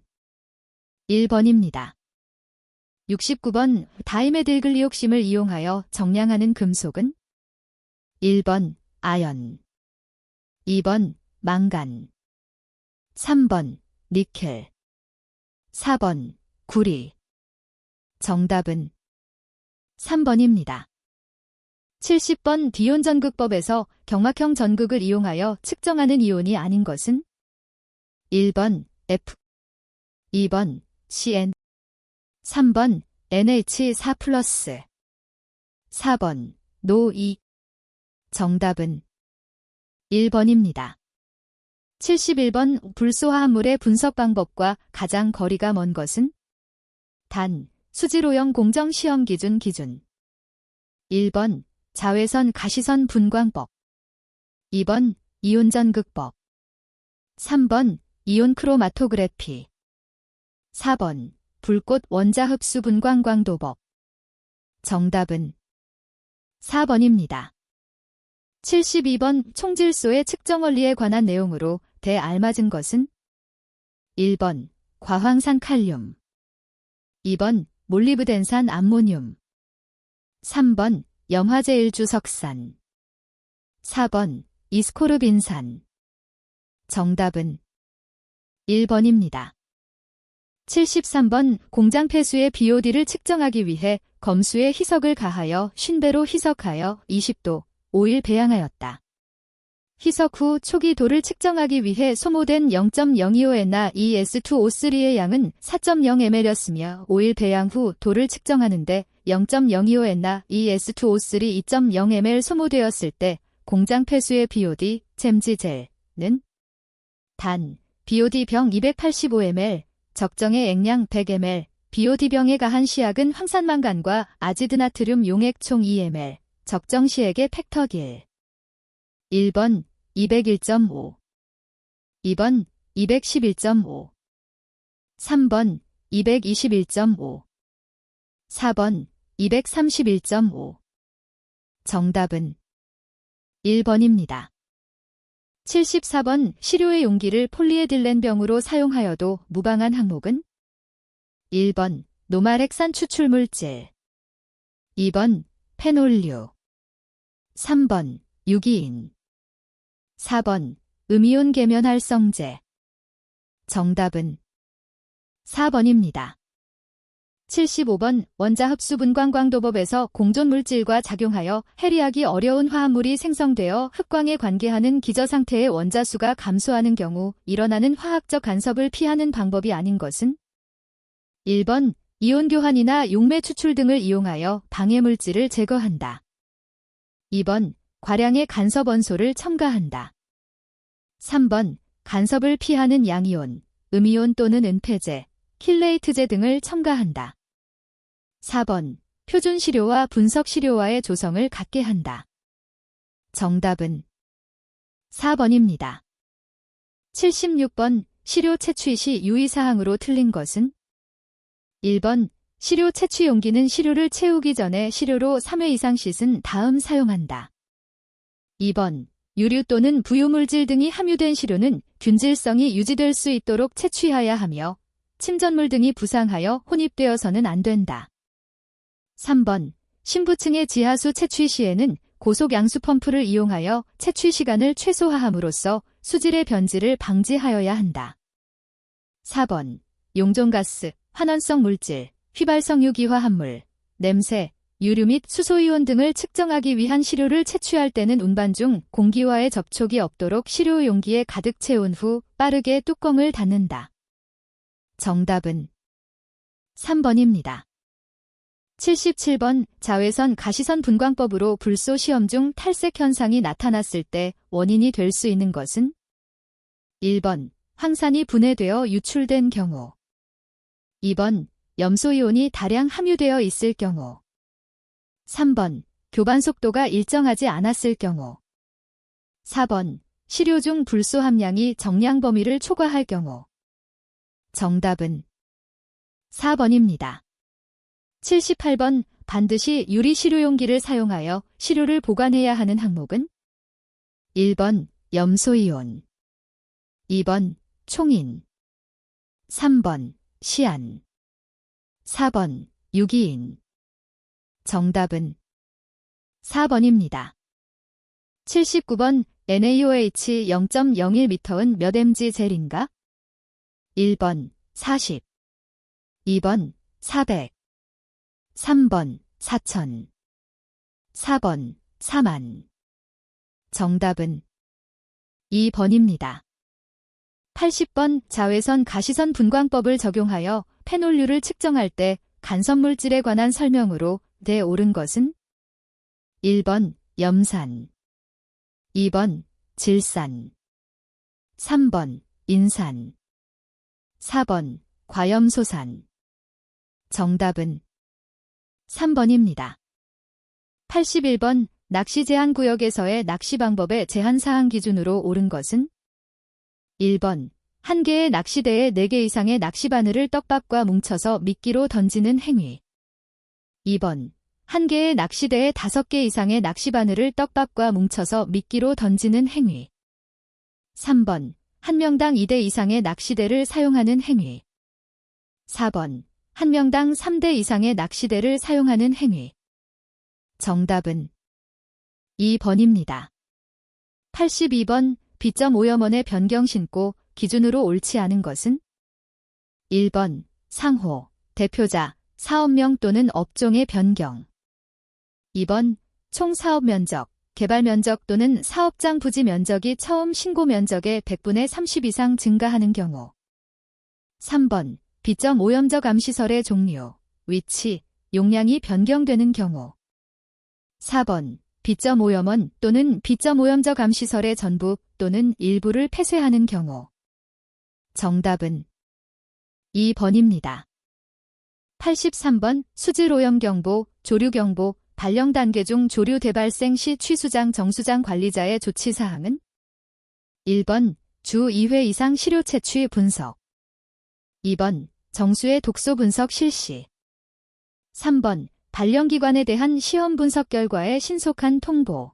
1번입니다. 69번, 다이메딜글리옥심을 이용하여 정량하는 금속은 1번, 아연 2번, 망간 3번, 니켈 4번, 구리 정답은 3번입니다. 70번, 디온 전극법에서 경막형 전극을 이용하여 측정하는 이온이 아닌 것은 1번, F 2번, CN 3번, NH4+, 4번, 노2 정답은 1번입니다. 71번, 불소화합물의 분석 방법과 가장 거리가 먼 것은 단, 수질오염 공정 시험 기준 1번, 자외선 가시선 분광법 2번, 이온 전극법 3번, 이온 크로마토그래피 4번, 불꽃 원자 흡수 분광광도법 정답은 4번입니다. 72번, 총질소의 측정 원리에 관한 내용으로 대알맞은 것은 1번, 과황산 칼륨 2번, 몰리브덴산 암모늄 3번, 염화제일주석산 4번, 이스코르빈산 정답은 1번입니다. 73번, 공장 폐수의 BOD를 측정하기 위해 검수에 희석을 가하여 50배로 희석하여 20도 5일 배양하였다. 희석 후 초기 도를 측정하기 위해 소모된 0.025N나 ES2O3의 양은 4.0ml였으며 5일 배양 후 도를 측정하는데 0.025N나 ES2O3 2.0ml 소모되었을 때 공장 폐수의 BOD, 잼지젤는 단, BOD 병 285ml, 적정의 액량 100ml, 비오디병에 가한 시약은 황산망간과 아지드나트륨 용액 총 2ml, 적정 시액의 팩터 길. 1번 201.5, 2번 211.5, 3번 221.5, 4번 231.5. 정답은 1번입니다. 74번 시료의 용기를 폴리에틸렌병으로 사용하여도 무방한 항목은 1번 노말핵산 추출물질, 2번 페놀류, 3번 유기인, 4번 음이온 계면활성제. 정답은 4번입니다. 75번 원자흡수분광광도법에서 공존물질과 작용하여 해리하기 어려운 화합물이 생성되어 흑광에 관계하는 기저상태의 원자수가 감소하는 경우 일어나는 화학적 간섭을 피하는 방법이 아닌 것은 1번 이온 교환이나 용매 추출 등을 이용하여 방해물질을 제거한다. 2번 과량의 간섭 원소를 첨가한다. 3번 간섭을 피하는 양이온, 음이온 또는 은폐제, 킬레이트제 등을 첨가한다. 4번 표준 시료와 분석 시료와의 조성을 같게 한다. 정답은 4번입니다. 76번 시료 채취 시 유의사항으로 틀린 것은 1번 시료 채취 용기는 시료를 채우기 전에 시료로 3회 이상 씻은 다음 사용한다. 2번 유류 또는 부유물질 등이 함유된 시료는 균질성이 유지될 수 있도록 채취해야 하며 침전물 등이 부상하여 혼입되어서는 안 된다. 3번 신부층의 지하수 채취 시에는 고속 양수 펌프를 이용하여 채취 시간을 최소화함으로써 수질의 변질을 방지하여야 한다. 4번 용존가스, 환원성 물질, 휘발성 유기화합물, 냄새, 유류 및 수소이온 등을 측정하기 위한 시료를 채취할 때는 운반 중 공기와의 접촉이 없도록 시료 용기에 가득 채운 후 빠르게 뚜껑을 닫는다. 정답은 3번입니다. 77번 자외선 가시선 분광법으로 불소 시험 중 탈색 현상이 나타났을 때 원인이 될 수 있는 것은 1번 황산이 분해되어 유출된 경우, 2번 염소이온이 다량 함유되어 있을 경우, 3번 교반 속도가 일정하지 않았을 경우, 4번 시료 중 불소 함량이 정량 범위를 초과할 경우. 정답은 4번입니다. 78번 반드시 유리 시료용기를 사용하여 시료를 보관해야 하는 항목은 1번 염소이온, 2번 총인, 3번 시안, 4번 유기인. 정답은 4번입니다. 79번 NaOH 0.01m은 몇 mg 젤인가? 1번 40, 2번 400, 3번 4000, 4번 4만. 정답은 2번입니다. 80번 자외선 가시선 분광법을 적용하여 페놀류를 측정할 때 간섭물질에 관한 설명으로 네 옳은 것은 1번 염산, 2번 질산, 3번 인산, 4번 과염소산. 정답은 3번입니다. 81번 낚시 제한 구역에서의 낚시 방법의 제한 사항 기준으로 옳은 것은 1번 한 개의 낚시대에 4개 이상의 낚시바늘을 떡밥과 뭉쳐서 미끼로 던지는 행위. 2번 한 개의 낚시대에 5개 이상의 낚시바늘을 떡밥과 뭉쳐서 미끼로 던지는 행위. 3번 한 명당 2대 이상의 낚시대를 사용하는 행위. 4번 한 명당 3대 이상의 낚시대를 사용하는 행위. 정답은 2번입니다. 82번 B.5염원의 변경 신고 기준으로 옳지 않은 것은 1번 상호, 대표자, 사업명 또는 업종의 변경. 2번 총 사업 면적, 개발 면적 또는 사업장 부지 면적이 처음 신고 면적의 100분의 30 이상 증가하는 경우. 3번 B.5염적 암시설의 종류, 위치, 용량이 변경되는 경우. 4번 B.5염원 또는 B.5염적 암시설의 전부 또는 일부를 폐쇄하는 경우. 정답은 2번입니다. 83번 수질오염경보, 조류경보, 발령 단계 중 조류 대발생 시 취수장 정수장 관리자의 조치사항은 1번 주 2회 이상 시료 채취 분석 2번 정수의 독소 분석 실시 3번 발령기관에 대한 시험 분석 결과의 신속한 통보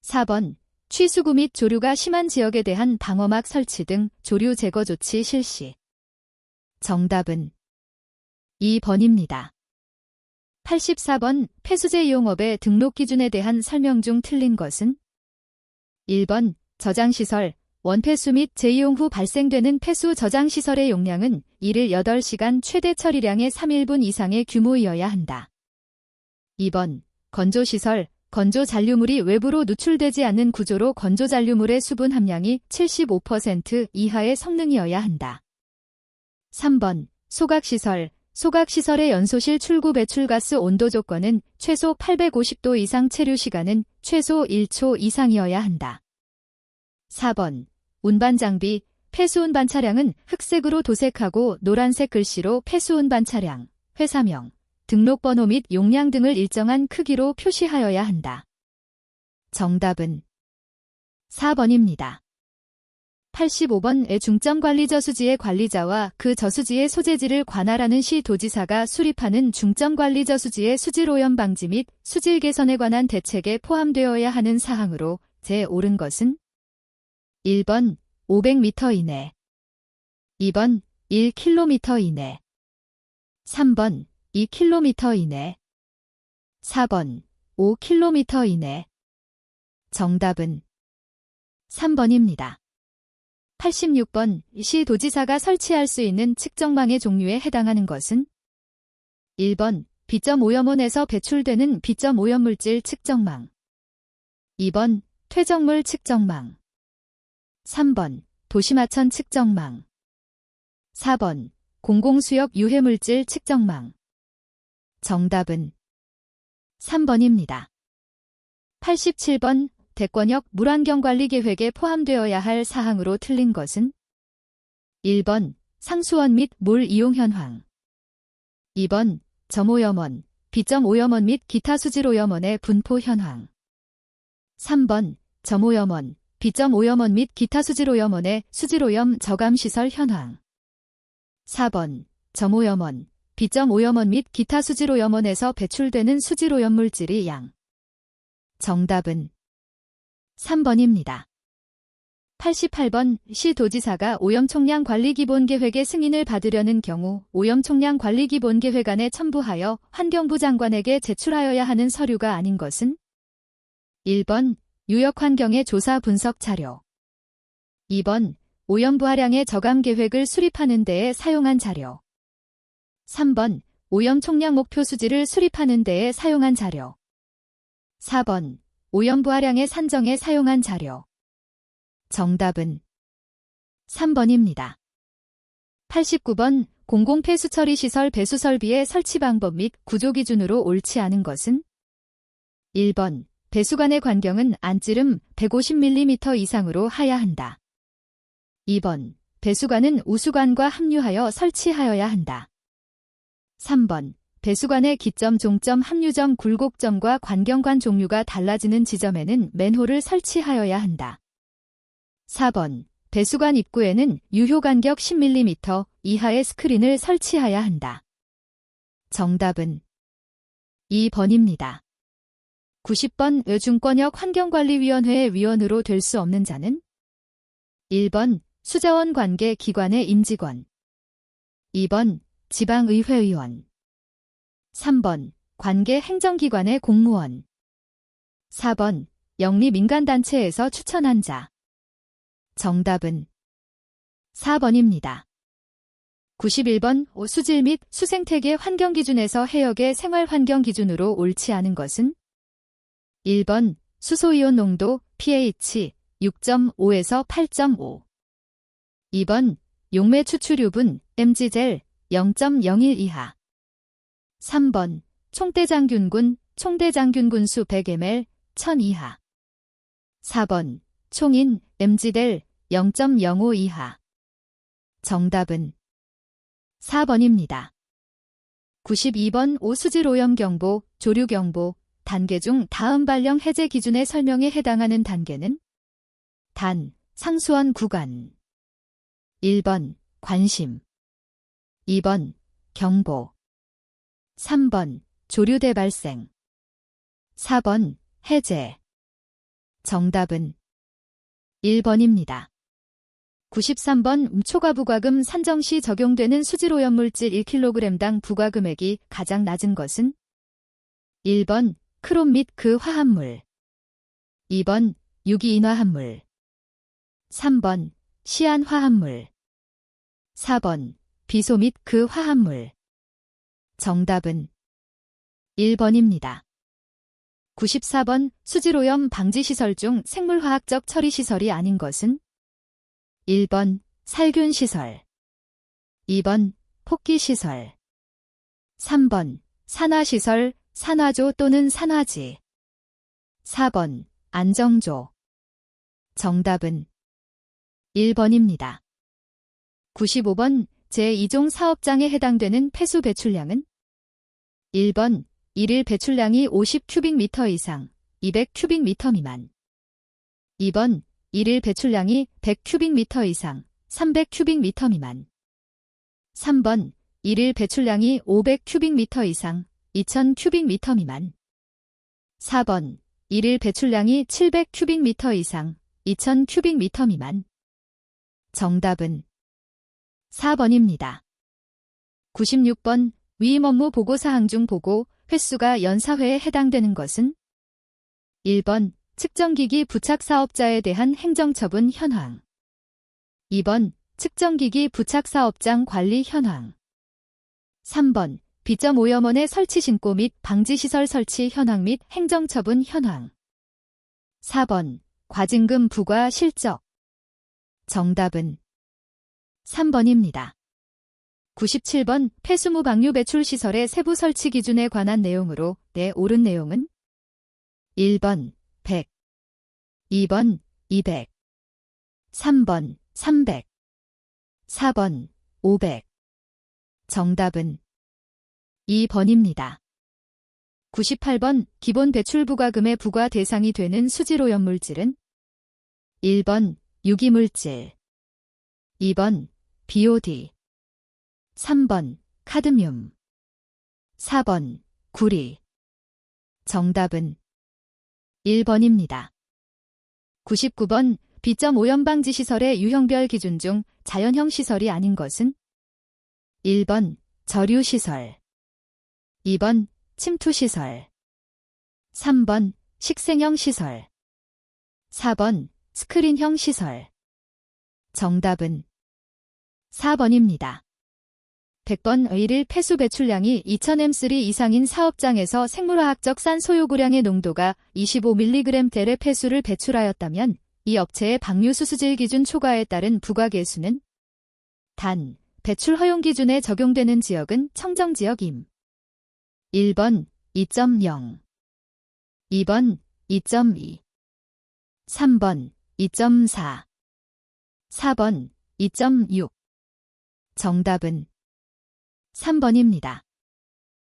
4번 취수구 및 조류가 심한 지역에 대한 방어막 설치 등 조류 제거 조치 실시 정답은 2번입니다. 84번 폐수제 이용업의 등록 기준에 대한 설명 중 틀린 것은 1번 저장시설, 원폐수 및 재이용 후 발생되는 폐수 저장시설의 용량은 일일 8시간 최대 처리량의 3일분 이상의 규모이어야 한다. 2번 건조시설, 건조 잔류물이 외부로 누출되지 않는 구조로 건조 잔류물의 수분 함량이 75% 이하의 성능이어야 한다. 3번 소각시설, 소각시설의 연소실 출구 배출가스 온도 조건은 최소 850도 이상 체류 시간은 최소 1초 이상이어야 한다. 4번 운반장비, 폐수운반 차량은 흑색으로 도색하고 노란색 글씨로 폐수운반 차량, 회사명, 등록번호 및 용량 등을 일정한 크기로 표시하여야 한다. 정답은 4번입니다. 85번의 중점관리저수지의 관리자와 그 저수지의 소재지를 관할하는 시도지사가 수립하는 중점관리저수지의 수질오염 방지 및 수질 개선에 관한 대책에 포함되어야 하는 사항으로 옳은 것은 1번 500m 이내 2번 1km 이내 3번 2km 이내 4번 5km 이내 정답은 3번입니다. 86번 시도지사가 설치할 수 있는 측정망의 종류에 해당하는 것은 1번 비점 오염원에서 배출되는 비점 오염물질 측정망 2번 퇴적물 측정망 3번 도시마천 측정망 4번 공공수역 유해물질 측정망 정답은 3번입니다. 87번 대권역 물환경관리계획에 포함되어야 할 사항으로 틀린 것은 1번 상수원 및 몰 이용 현황 2번 점오염원, 비점오염원 및 기타 수질오염원의 분포 현황 3번 점오염원, 비점오염원 및 기타 수질오염원의 수질오염 저감시설 현황 4번 점오염원, 비점오염원 및 기타 수질오염원에서 배출되는 수질오염 물질의 양 정답은 3번입니다. 88번 시도지사가 오염총량관리기본계획의 승인을 받으려는 경우 오염총량관리기본계획안에 첨부하여 환경부 장관에게 제출하여야 하는 서류가 아닌 것은 1번 유역환경의 조사 분석 자료 2번 오염부하량의 저감계획을 수립하는 데에 사용한 자료 3번 오염총량 목표 수지를 수립하는 데에 사용한 자료 4번 오염부하량의 산정에 사용한 자료 정답은 3번입니다. 89번 공공폐수처리시설 배수설비의 설치 방법 및 구조 기준으로 옳지 않은 것은 1번 배수관의 관경은 안찌름 150mm 이상으로 하야 한다. 2번 배수관은 우수관과 합류하여 설치하여야 한다. 3번 배수관의 기점, 종점, 합류점, 굴곡점과 관경관 종류가 달라지는 지점에는 맨홀을 설치하여야 한다. 4번 배수관 입구에는 유효 간격 10mm 이하의 스크린을 설치해야 한다. 정답은 2번입니다. 90번 의중권역 환경관리위원회의 위원으로 될 수 없는 자는 1번 수자원 관계 기관의 임직원 2번 지방의회의원 3번 관계 행정기관의 공무원 4번 영리민간단체에서 추천한 자 정답은 4번입니다. 91번 수질 및 수생태계 환경기준에서 해역의 생활환경기준으로 옳지 않은 것은 1번 수소이온 농도 pH 6.5에서 8.5 2번 용매 추출유분 mg젤 0.01 이하 3번 총대장균군 수 100ml 1000 이하 4번 총인 mg델 0.05 이하 정답은 4번입니다. 92번 오수질오염경보, 조류경보, 단계 중 다음 발령 해제 기준의 설명에 해당하는 단계는 단, 상수원 구간 1번 관심 2번 경보 3번 조류대 발생 4번 해제 정답은 1번입니다. 93번 초과부과금 산정 시 적용되는 수질오염물질 1kg당 부과금액이 가장 낮은 것은 1번 크롬 및 그 화합물 2번 유기인화합물 3번 시안화합물 4번 비소 및 그 화합물 정답은 1번입니다. 94번 수질오염 방지시설 중 생물화학적 처리시설이 아닌 것은 1번 살균시설 2번 폭기시설 3번 산화시설 산화조 또는 산화지 4번 안정조 정답은 1번입니다. 95번 제2종 사업장에 해당되는 폐수 배출량은 1번 1일 배출량이 50큐빅미터 이상 200큐빅미터 미만 2번 1일 배출량이 100큐빅미터 이상 300큐빅미터 미만 3번 1일 배출량이 500큐빅미터 이상 2000큐빅미터 미만 4번 1일 배출량이 700큐빅미터 이상 2000큐빅미터 미만 정답은 4번입니다. 96번 위임 업무 보고사항 중 보고 횟수가 연사회에 해당되는 것은 1번 측정기기 부착 사업자에 대한 행정처분 현황 2번 측정기기 부착 사업장 관리 현황 3번 B점 오염원의 설치 신고 및 방지시설 설치 현황 및 행정처분 현황 4번 과징금 부과 실적 정답은 3번입니다. 97번 폐수무 방류 배출 시설의 세부 설치 기준에 관한 내용으로 옳은 내용은 1번 100 2번 200 3번 300 4번 500 정답은 2번입니다. 98번 기본 배출 부과금의 부과 대상이 되는 수질오염물질은 1번 유기물질 2번 BOD 3번 카드뮴 4번 구리 정답은 1번입니다. 99번 B점 오염방지 시설의 유형별 기준 중 자연형 시설이 아닌 것은 1번 저류시설 2번 침투시설 3번 식생형 시설 4번 스크린형 시설 정답은 4번입니다. 100번 1일 폐수 배출량이 2000M3 이상인 사업장에서 생물화학적 산소 요구량의 농도가 25mg/의 폐수를 배출하였다면 이 업체의 방류수수질 기준 초과에 따른 부과계수는 단, 배출 허용 기준에 적용되는 지역은 청정지역임. 1번 2.0 2번 2.2 3번 2.4 4번 2.6 정답은 3번입니다.